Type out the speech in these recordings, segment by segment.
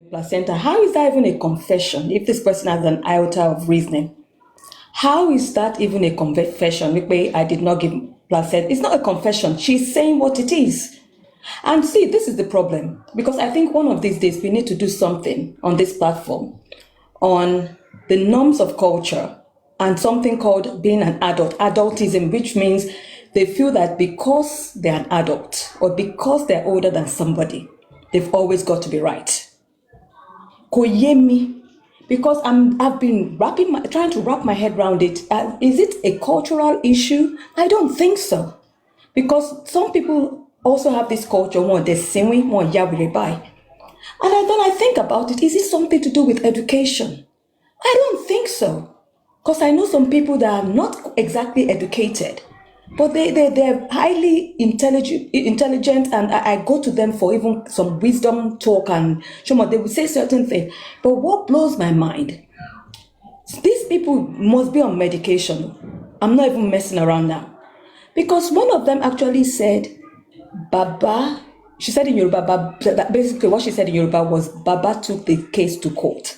placenta. How is that even a confession if this person has an iota of reasoning? How is that even a confession? I did not give placenta. It's not a confession. She's saying what it is. And see, this is the problem, because I think one of these days we need to do something on this platform on the norms of culture and something called being an adult, adultism, which means they feel that because they're an adult or because they're older than somebody, they've always got to be right. Koyemi, because I've been trying to wrap my head around it. Is it a cultural issue? I don't think so, because some people also have this culture, one they sing, one yabire by. And then I think about it, is it something to do with education? I don't think so, because I know some people that are not exactly educated, but they're highly intelligent, and I go to them for even some wisdom talk, and they will say certain things. But what blows my mind, these people must be on medication. I'm not even messing around now, because one of them actually said, Baba, she said in Yoruba, basically what she said in Yoruba was, Baba took the case to court.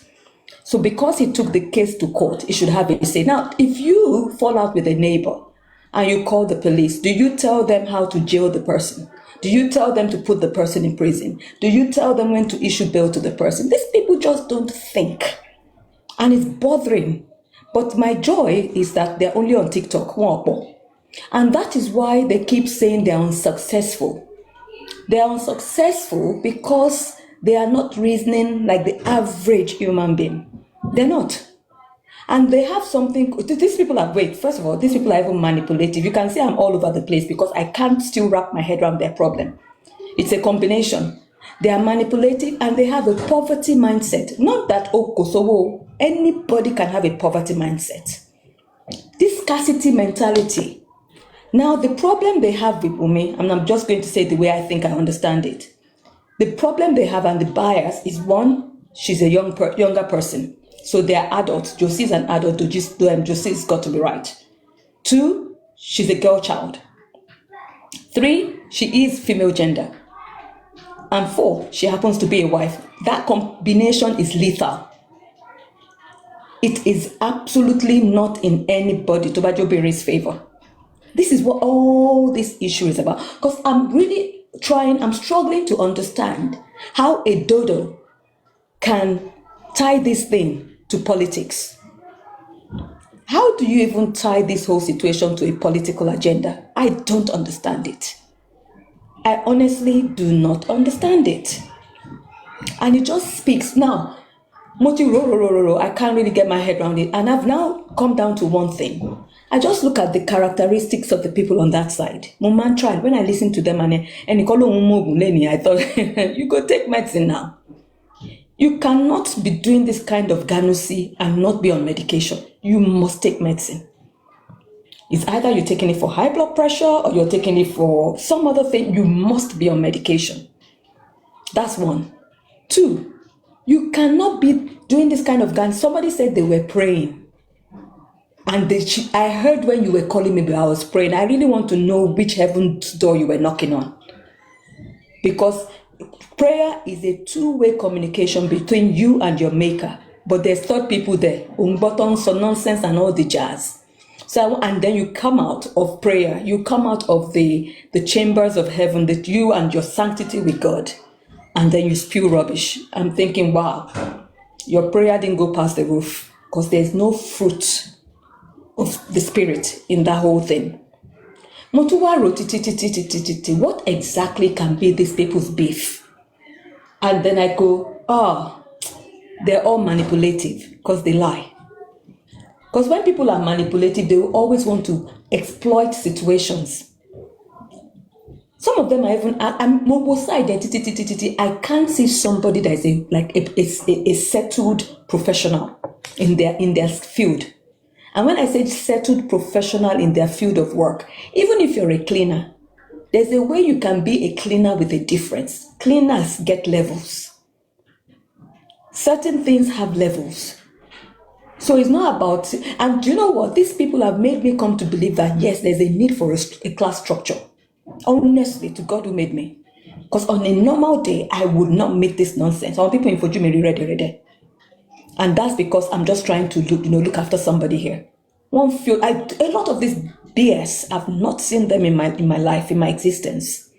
So because he took the case to court, he should have a say. Now, if you fall out with a neighbor and you call the police, do you tell them how to jail the person? Do you tell them to put the person in prison? Do you tell them when to issue bail to the person? These people just don't think. And it's bothering. But my joy is that they're only on TikTok. And that is why they keep saying they're unsuccessful. They're unsuccessful because they are not reasoning like the average human being. They're not. And they have something, these people are, first of all, these people are even manipulative. You can see I'm all over the place because I can't still wrap my head around their problem. It's a combination. They are manipulative and they have a poverty mindset. Not that, Kosovo, anybody can have a poverty mindset. This scarcity mentality. Now, the problem they have with Wunmi, and I'm just going to say the way I think I understand it. The problem they have and the bias is, one, she's a younger person. So they are adults. Jossy is an adult. Jossy's got to be right. 2, she's a girl child. 3, she is female gender. And 4, she happens to be a wife. That combination is lethal. It is absolutely not in anybody to Bajoberi's favor. This is what all this issue is about. Because I'm struggling to understand how a dodo can tie this thing to politics. How do you even tie this whole situation to a political agenda? I don't understand it. I honestly do not understand it. And it just speaks. Now, I can't really get my head around it. And I've now come down to one thing. I just look at the characteristics of the people on that side. Muman tried. When I listened to them, I thought, you go take medicine now. You cannot be doing this kind of ganusi and not be on medication. You must take medicine. It's either you're taking it for high blood pressure or you're taking it for some other thing. You must be on medication. That's 1. 2, you cannot be doing this kind of gan. Somebody said they were praying. And I heard when you were calling me, but I was praying. I really want to know which heaven's door you were knocking on. Because prayer is a 2-way communication between you and your maker. But there's third people there. Buttons, nonsense, and all the jazz. So, and then you come out of prayer. You come out of the chambers of heaven, that you and your sanctity with God. And then you spew rubbish. I'm thinking, wow, your prayer didn't go past the roof. Because there's no fruit of the spirit in that whole thing. What exactly can be these people's beef? And then I go, they're all manipulative because they lie. Because when people are manipulative, they will always want to exploit situations. Some of them are even, identity. I can't see somebody that is a settled professional in their field. And when I say settled professional in their field of work, even if you're a cleaner, there's a way you can be a cleaner with a difference. Cleaners get levels. Certain things have levels. So it's not about, and do you know what? These people have made me come to believe that, yes, there's a need for a class structure. Honestly, to God who made me. Because on a normal day, I would not meet this nonsense. Some people in Fujimi ready. And that's because I'm just trying to look after somebody here. A lot of this BS, I've not seen them in my life, in my existence.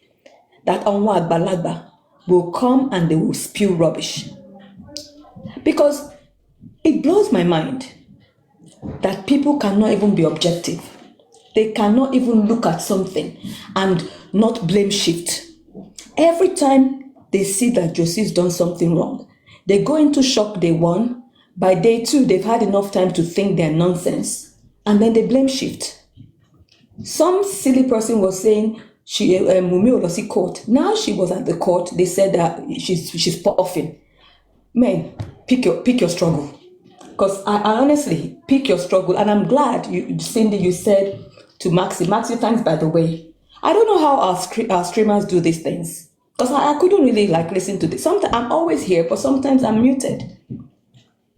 That Onwa Agbalagba will come and they will spew rubbish. Because it blows my mind that people cannot even be objective. They cannot even look at something and not blame shift. Every time they see that Jossy's done something wrong, they go into shock day one. By day two, they've had enough time to think they're nonsense, and then they blame shift. Some silly person was saying Wunmi was at court. Now she was at the court. They said that she's puffing. Man, pick your struggle. Because I honestly, pick your struggle. And I'm glad, Cindy, you said to Maxi, thanks by the way. I don't know how our streamers do these things. Because I couldn't really listen to this. Sometimes I'm always here, but sometimes I'm muted.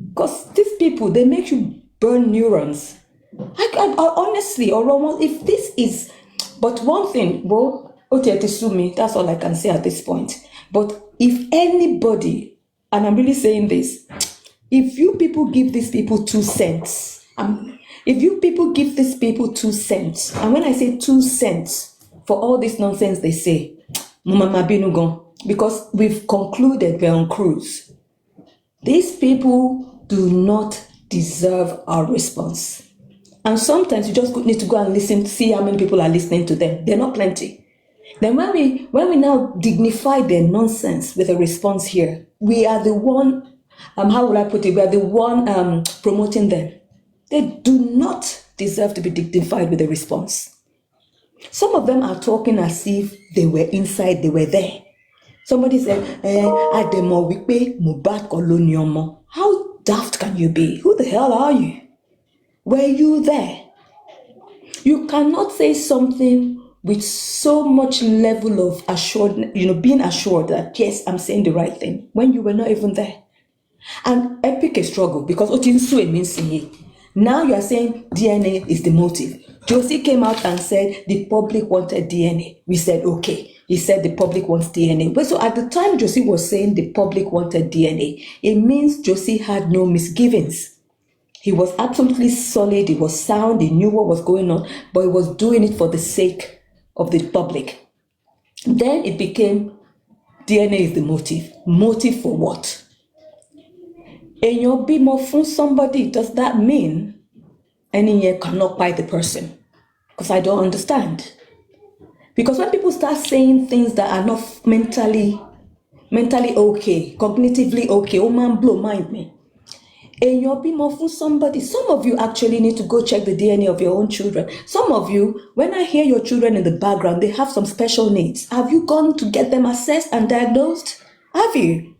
Because these people, they make you burn neurons. I honestly, or if this is, but one thing, sue me, that's all I can say at this point. But if anybody, and I'm really saying this, if you people give these people 2 cents, if you people give these people 2 cents, and when I say 2 cents for all this nonsense they say, because we've concluded we're on cruise. These people do not deserve our response. And sometimes you just need to go and listen, see how many people are listening to them. They're not plenty. Then when we now dignify their nonsense with a response here, we are the one, how will I put it? We are the one promoting them. They do not deserve to be dignified with a response. Some of them are talking as if they were inside, they were there. Somebody said, Ademo Wikpe Mubad Koloniomo. How daft can you be? Who the hell are you? Were you there? You cannot say something with so much level of assured, being assured that, yes, I'm saying the right thing, when you were not even there. And epic a struggle, because Otinsue means singing. Now you are saying DNA is the motive. Jossy came out and said the public wanted DNA. We said, okay. He said the public wants DNA. But so at the time Jossy was saying the public wanted DNA, it means Jossy had no misgivings. He was absolutely solid. He was sound. He knew what was going on, but he was doing it for the sake of the public. Then it became DNA is the motive. Motive for what? And you'll be more from somebody. Does that mean any year cannot buy the person? Because I don't understand. Because when people start saying things that are not mentally okay, cognitively okay, oh man, blow mind me. And you'll be more from somebody. Some of you actually need to go check the DNA of your own children. Some of you, when I hear your children in the background, they have some special needs. Have you gone to get them assessed and diagnosed? Have you?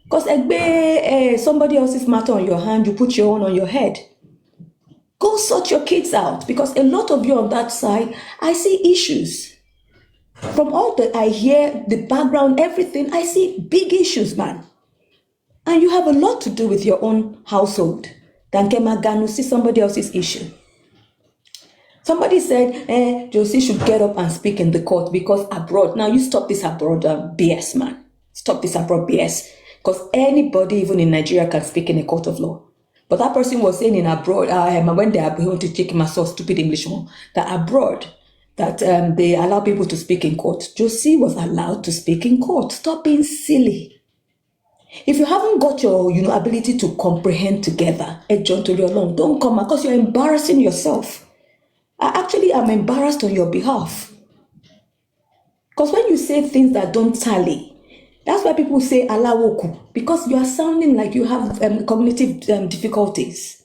Because somebody else's matter on your hand, you put your own on your head. Go sort your kids out, because a lot of you on that side, I see issues. From all that I hear, the background, everything, I see big issues, man. And you have a lot to do with your own household than Kemaganu see somebody else's issue. Somebody said, Jossy should get up and speak in the court because abroad. Now you stop this abroad BS, man. Stop this abroad BS. Because anybody, even in Nigeria, can speak in a court of law. But that person was saying in abroad, when they are going to take him as a stupid English one, that abroad, that they allow people to speak in court. Jossy was allowed to speak in court. Stop being silly. If you haven't got your ability to comprehend together, John to your long, don't come because you're embarrassing yourself. I'm embarrassed on your behalf. Because when you say things that don't tally, that's why people say alawoku, because you are sounding like you have cognitive difficulties.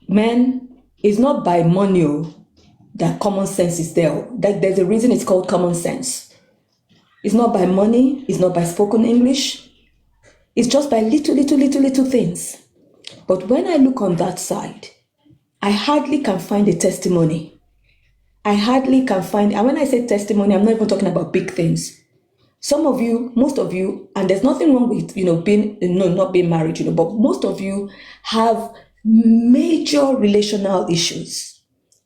Man, it's not by money that common sense is there. There's a reason it's called common sense. It's not by money. It's not by spoken English. It's just by little things. But when I look on that side, I hardly can find a testimony. And when I say testimony, I'm not even talking about big things. Some of you, most of you, and there's nothing wrong with, not being married, but most of you have major relational issues.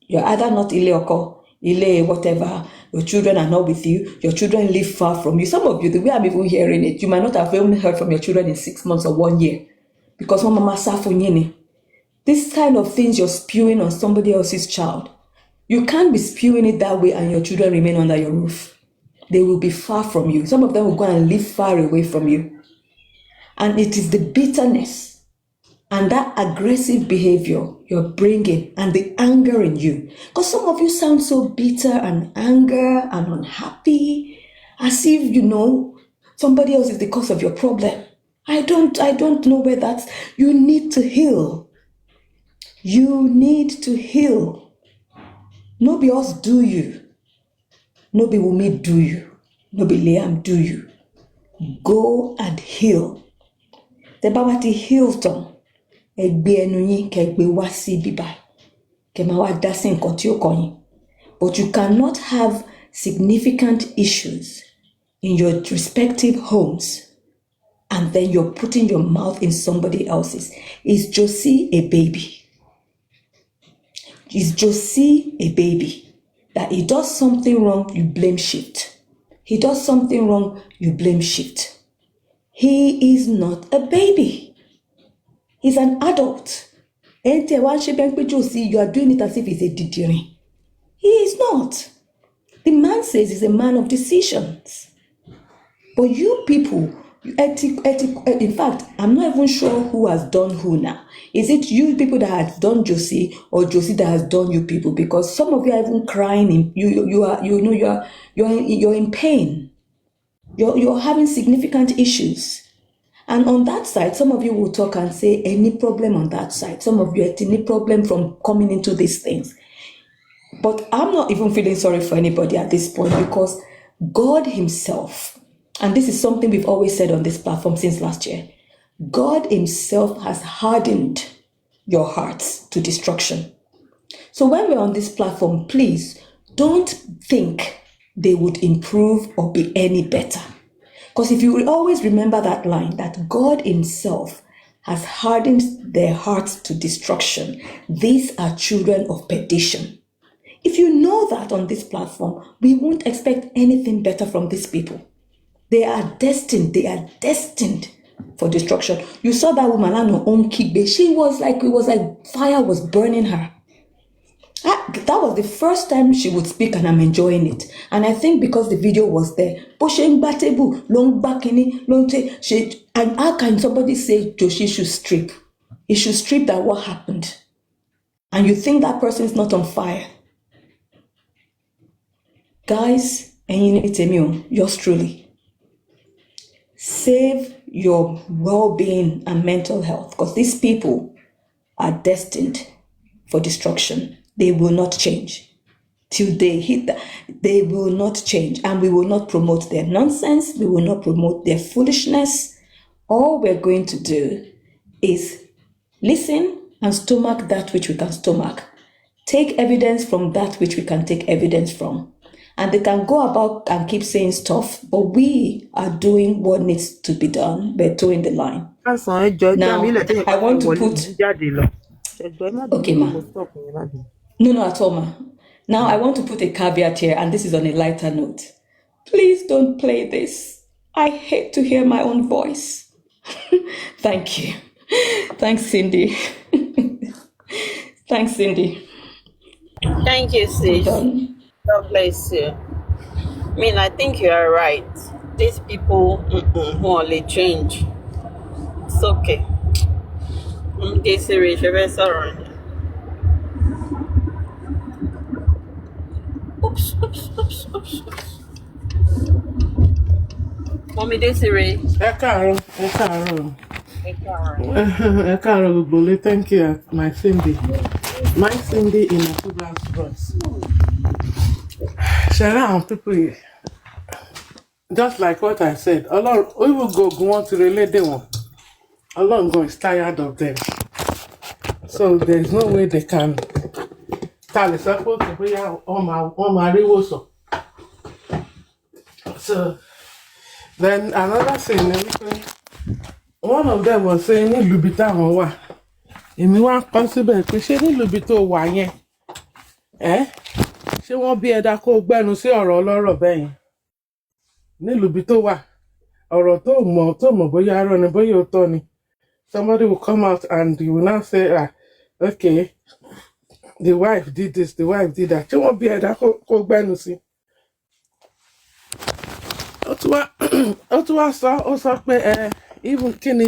You're either not Ileoko, Ile, whatever. your children are not with you, your children live far from you. Some of you, the way I'm even hearing it, you might not have even heard from your children in 6 months or 1 year. Because mama safunyene. This kind of things you're spewing on somebody else's child. You can't be spewing it that way and your children remain under your roof. They will be far from you. Some of them will go and live far away from you. And it is the bitterness and that aggressive behavior you're bringing and the anger in you. Because some of you sound so bitter and anger and unhappy, as if, somebody else is the cause of your problem. I don't know where that's. You need to heal. You need to heal. Nobody else do you. Nobody Wunmi do you. Nobody Liam do you. Go and heal. The Babati healed them. Egbe enunyi kegbe wasi bibai. Kemawa dasin kontio konyi. But you cannot have significant issues in your respective homes and then you're putting your mouth in somebody else's. Is Josie a baby? Is Josie a baby? That he does something wrong, you blame shift. He does something wrong, you blame shift. He is not a baby. He's an adult. You are doing it as if he's a didiri. He is not. The man says he's a man of decisions. But you people, in fact, I'm not even sure who has done who now. Is it you people that have done Josie or Josie that has done you people? Because some of you are even crying. You're in pain. You're having significant issues. And on that side, some of you will talk and say any problem on that side. Some of you have any problem from coming into these things. But I'm not even feeling sorry for anybody at this point because God himself, and this is something we've always said on this platform since last year, God himself has hardened your hearts to destruction. So when we're on this platform, please don't think they would improve or be any better. Because if you will always remember that line, that God himself has hardened their hearts to destruction, these are children of perdition. If you know that on this platform, we won't expect anything better from these people. They are destined for destruction. You saw that woman on her own kickback. It was like fire was burning her. That was the first time she would speak and I'm enjoying it. And I think because the video was there, and how can somebody say Joshi should strip? He should strip that what happened. And you think that person is not on fire. Guys, and you need to tell yours truly. Save your well-being and mental health because these people are destined for destruction. They will not change. Till they hit that, they will not change. And we will not promote their nonsense. We will not promote their foolishness. All we're going to do is listen and stomach that which we can stomach. Take evidence from that which we can take evidence from. And they can go about and keep saying stuff, but we are doing what needs to be done. We're towing the line. Now, I want to put... Okay, ma. No, at all, ma. Now, I want to put a caveat here, and this is on a lighter note. Please don't play this. I hate to hear my own voice. Thank you. Thanks, Cindy. Thanks, Cindy. Thank you, sis. God bless you. I mean, I think you are right. These people who only change. It's okay. Oops. Mommy Desiree. Thank you, my Cindy. My Cindy in a Kubra's voice. Sharon, people, just like what I said, Allah, we will go on to relate them. Allah is tired of them. So there is no way they can tell it's supposed to be on my rewoso. So then another thing, one of them was saying, Lubita Mowa. If you want consider, she need Lubito Wanye. ṣé wọ́n bí ẹ̀dá kó gbẹ́nu sí ọ̀rọ̀ ọlọ́rọ̀ bẹ́ẹ̀ yẹn nílùú bí tó wà ọ̀rọ̀ tó mọ̀ bóyá arọ́ ni bóyá òótọ́ ni somebody will come out and you will now say okay the wife did this the wife did that ṣé wọ́n bí ẹ̀dá kó gbẹ́nu sí. ó tún wá sọ pé even kí ni